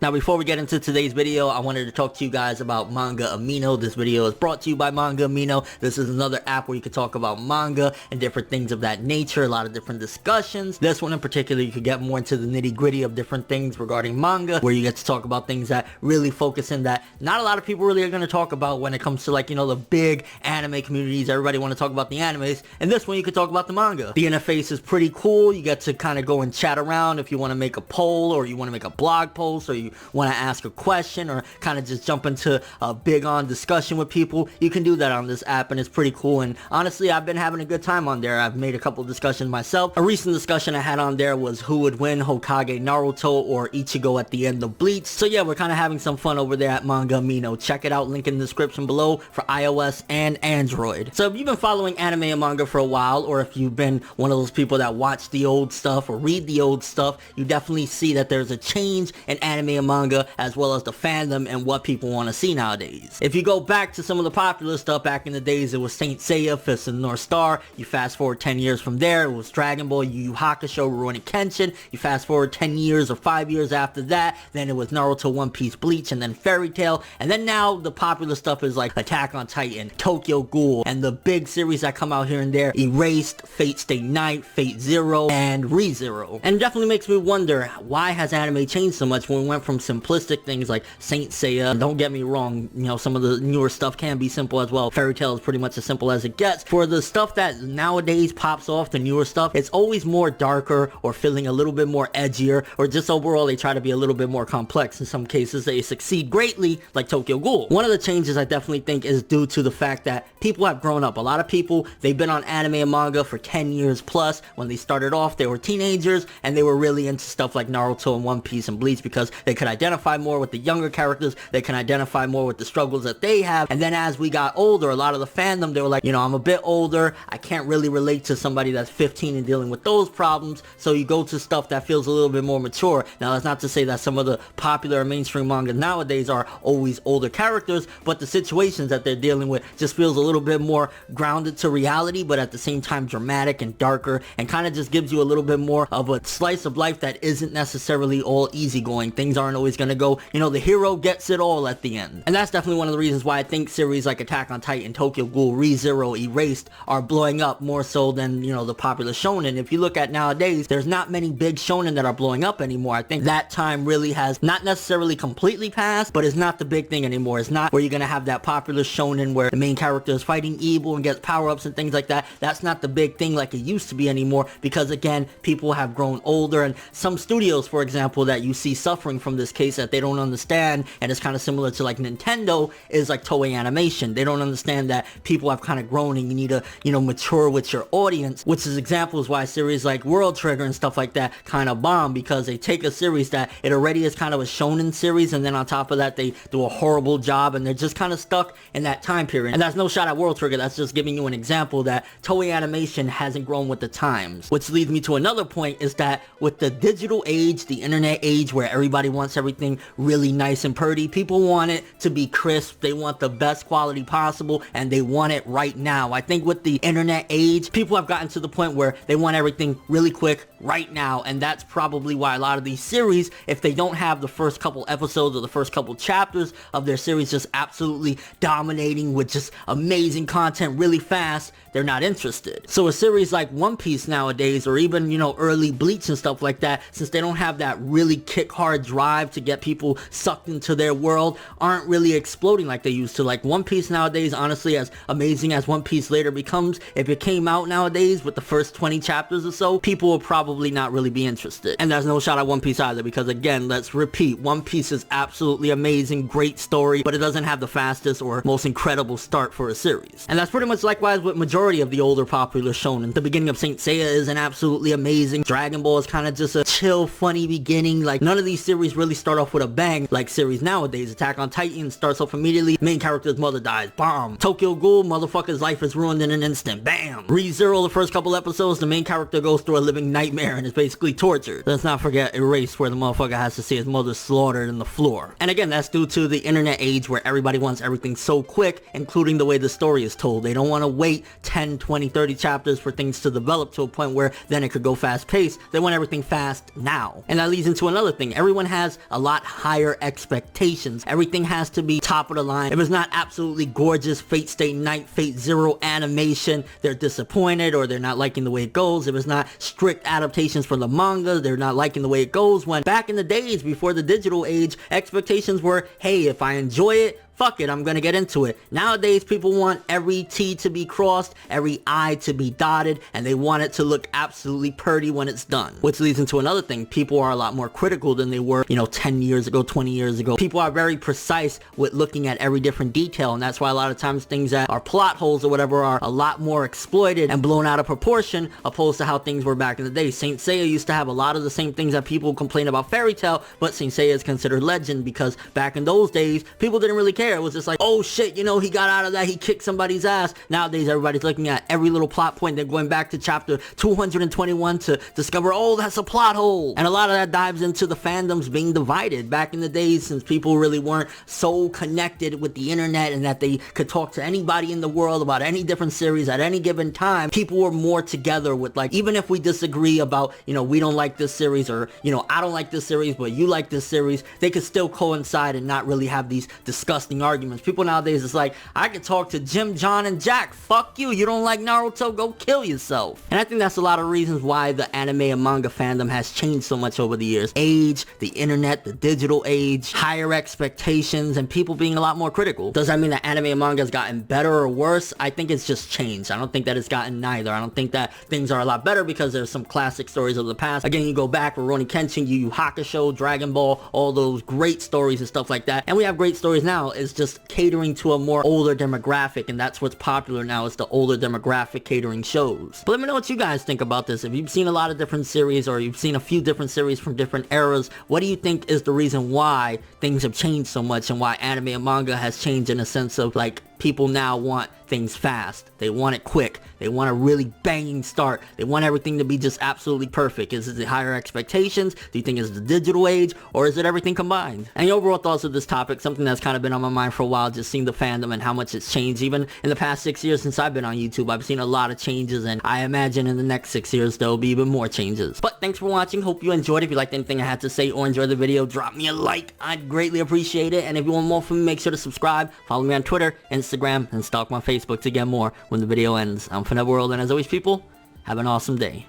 Now before we get into today's video, I wanted to talk to you guys about Manga Amino. This video is brought to you by Manga Amino. This is another app where you can talk about manga and different things of that nature, a lot of different discussions. This one in particular, you could get more into the nitty gritty of different things regarding manga, where you get to talk about things that really focus in that not a lot of people really are going to talk about when it comes to, like, you know, the big anime communities. Everybody want to talk about the animes, and this one you can talk about the manga. The interface is pretty cool. You get to kind of go and chat around if you want to make a poll, or you want to make a blog post, or you want to ask a question, or kind of just jump into a big on discussion with people. You can do that on this app, and it's pretty cool. And honestly, I've been having a good time on there. I've made a couple of discussions myself. A recent discussion I had on there was who would win, Hokage Naruto or Ichigo at the end of Bleach. So yeah, we're kind of having some fun over there at Manga Amino. Check it out, link in the description below for iOS and Android. So if you've been following anime and manga for a while, or if you've been one of those people that watch the old stuff or read the old stuff, you definitely see that there's a change in anime and manga, as well as the fandom and what people want to see nowadays. If you go back to some of the popular stuff back in the days, it was Saint Seiya, Fist of the North Star. You fast forward 10 years from there, it was Dragon Ball, Yu Yu Hakusho, Rurouni Kenshin. You fast forward 10 years or 5 years after that, then it was Naruto, One Piece, Bleach, and then Fairy Tail. And then now the popular stuff is like Attack on Titan, Tokyo Ghoul, and the big series that come out here and there, Erased, Fate Stay Night, Fate Zero, and ReZero. And it definitely makes me wonder, why has anime changed so much when we went from simplistic things like Saint Seiya? Don't get me wrong, you know, some of the newer stuff can be simple as well. Fairy Tail is pretty much as simple as it gets. For the stuff that nowadays pops off, the newer stuff, it's always more darker or feeling a little bit more edgier, or just overall they try to be a little bit more complex. In some cases they succeed greatly, like Tokyo Ghoul. One of the changes I definitely think is due to the fact that people have grown up. A lot of people, they've been on anime and manga for 10 years plus. When they started off, they were teenagers and they were really into stuff like Naruto and One Piece and Bleach because they could identify more with the younger characters, they can identify more with the struggles that they have. And then as we got older, a lot of the fandom, they were like, you know, I'm a bit older, I can't really relate to somebody that's 15 and dealing with those problems, so you go to stuff that feels a little bit more mature. Now that's not to say that some of the popular mainstream manga nowadays are always older characters, but the situations that they're dealing with just feels a little bit more grounded to reality, but at the same time dramatic and darker, and kind of just gives you a little bit more of a slice of life that isn't necessarily all easygoing. Things aren't always gonna go, you know, the hero gets it all at the end. And that's definitely one of the reasons why I think series like Attack on Titan, Tokyo Ghoul, ReZero, Erased are blowing up more so than, you know, the popular shonen. If you look at nowadays, there's not many big shonen that are blowing up anymore. I think that time really has not necessarily completely passed, but it's not the big thing anymore. It's not where you're gonna have that popular shonen where the main character is fighting evil and gets power-ups and things like that. That's not the big thing like it used to be anymore, because again, people have grown older, and some studios, for example, that you see suffering from this case that they don't understand, and it's kind of similar to like Nintendo, is like Toei Animation. They don't understand that people have kind of grown and you need to, you know, mature with your audience, which is examples why series like World Trigger and stuff like that kind of bomb, because they take a series that it already is kind of a shonen series, and then on top of that they do a horrible job, and they're just kind of stuck in that time period. And that's no shot at World Trigger, that's just giving you an example that Toei Animation hasn't grown with the times. Which leads me to another point, is that with the digital age, the internet age, where everybody wants everything really nice and pretty, people want it to be crisp, they want the best quality possible, and they want it right now. I think with the internet age, people have gotten to the point where they want everything really quick right now, and that's probably why a lot of these series, if they don't have the first couple episodes or the first couple chapters of their series just absolutely dominating with just amazing content really fast, they're not interested. So a series like One Piece nowadays, or even, you know, early Bleach and stuff like that, since they don't have that really kick hard drive to get people sucked into their world, aren't really exploding like they used to. Like One Piece nowadays, honestly, as amazing as One Piece later becomes, if it came out nowadays with the first 20 chapters or so, people will probably not really be interested. And there's no shot at One Piece either, because again, let's repeat, One Piece is absolutely amazing, great story, but it doesn't have the fastest or most incredible start for a series. And that's pretty much likewise with majority of the older popular shonen. The beginning of Saint Seiya is an absolutely amazing. Dragon Ball is kind of just a chill, funny beginning. Like none of these series really start off with a bang like series nowadays. Attack on Titan starts off immediately, main character's mother dies, bomb. Tokyo Ghoul, motherfucker's life is ruined in an instant, bam. ReZero, the first couple episodes, the main character goes through a living nightmare and is basically tortured. Let's not forget Erased, where the motherfucker has to see his mother slaughtered in the floor. And again, that's due to the internet age where everybody wants everything so quick, including the way the story is told. They don't want to wait 10, 20, 30 chapters for things to develop to a point where then it could go fast paced. They want everything fast now. And that leads into another thing. Everyone has has a lot higher expectations. Everything has to be top of the line. If it's not absolutely gorgeous Fate Stay Night, Fate Zero animation, they're disappointed or they're not liking the way it goes. If it's not strict adaptations from the manga, they're not liking the way it goes. When back in the days before the digital age, expectations were, hey, if I enjoy it, fuck it, I'm gonna get into it. Nowadays, people want every T to be crossed, every I to be dotted, and they want it to look absolutely purty when it's done. Which leads into another thing. People are a lot more critical than they were, 10 years ago, 20 years ago. People are very precise with looking at every different detail, and that's why a lot of times things that are plot holes or whatever are a lot more exploited and blown out of proportion, opposed to how things were back in the day. Saint Seiya used to have a lot of the same things that people complain about Fairy Tail, but Saint Seiya is considered legend because back in those days, people didn't really care. It was just like, oh shit, he got out of that, he kicked somebody's ass. Nowadays, everybody's looking at every little plot point. They're going back to chapter 221 to discover, oh, that's a plot hole. And a lot of that dives into the fandoms being divided. Back in the days, since people really weren't so connected with the internet and that they could talk to anybody in the world about any different series at any given time, people were more together with, like, even if we disagree about, we don't like this series, or, I don't like this series, but you like this series, they could still coincide and not really have these disgusting arguments. People nowadays, it's like, I can talk to Jim, John, and Jack. Fuck you. You don't like Naruto? Go kill yourself. And I think that's a lot of reasons why the anime and manga fandom has changed so much over the years. Age, the internet, the digital age, higher expectations, and people being a lot more critical. Does that mean that anime and manga has gotten better or worse? I think it's just changed. I don't think that it's gotten neither. I don't think that things are a lot better because there's some classic stories of the past. Again, you go back, Rurouni Kenshin, Yu Yu Hakusho, Dragon Ball, all those great stories and stuff like that. And we have great stories now. It's just catering to a more older demographic, and that's what's popular now, is the older demographic catering shows. But let me know what you guys think about this. If you've seen a lot of different series, or you've seen a few different series from different eras, what do you think is the reason why things have changed so much, and why anime and manga has changed in a sense of, like, people now want things fast. They want it quick. They want a really banging start. They want everything to be just absolutely perfect. Is it the higher expectations? Do you think it's the digital age? Or is it everything combined? And your overall thoughts of this topic, something that's kind of been on my mind for a while, just seeing the fandom and how much it's changed. Even in the past 6 years since I've been on YouTube, I've seen a lot of changes, and I imagine in the next 6 years there'll be even more changes. But thanks for watching. Hope you enjoyed. If you liked anything I had to say or enjoyed the video, drop me a like. I'd greatly appreciate it. And if you want more from me, make sure to subscribe. Follow me on Twitter, Instagram, and stalk my Facebook to get more when the video ends. I'm ForneverWorld, and as always, people, have an awesome day.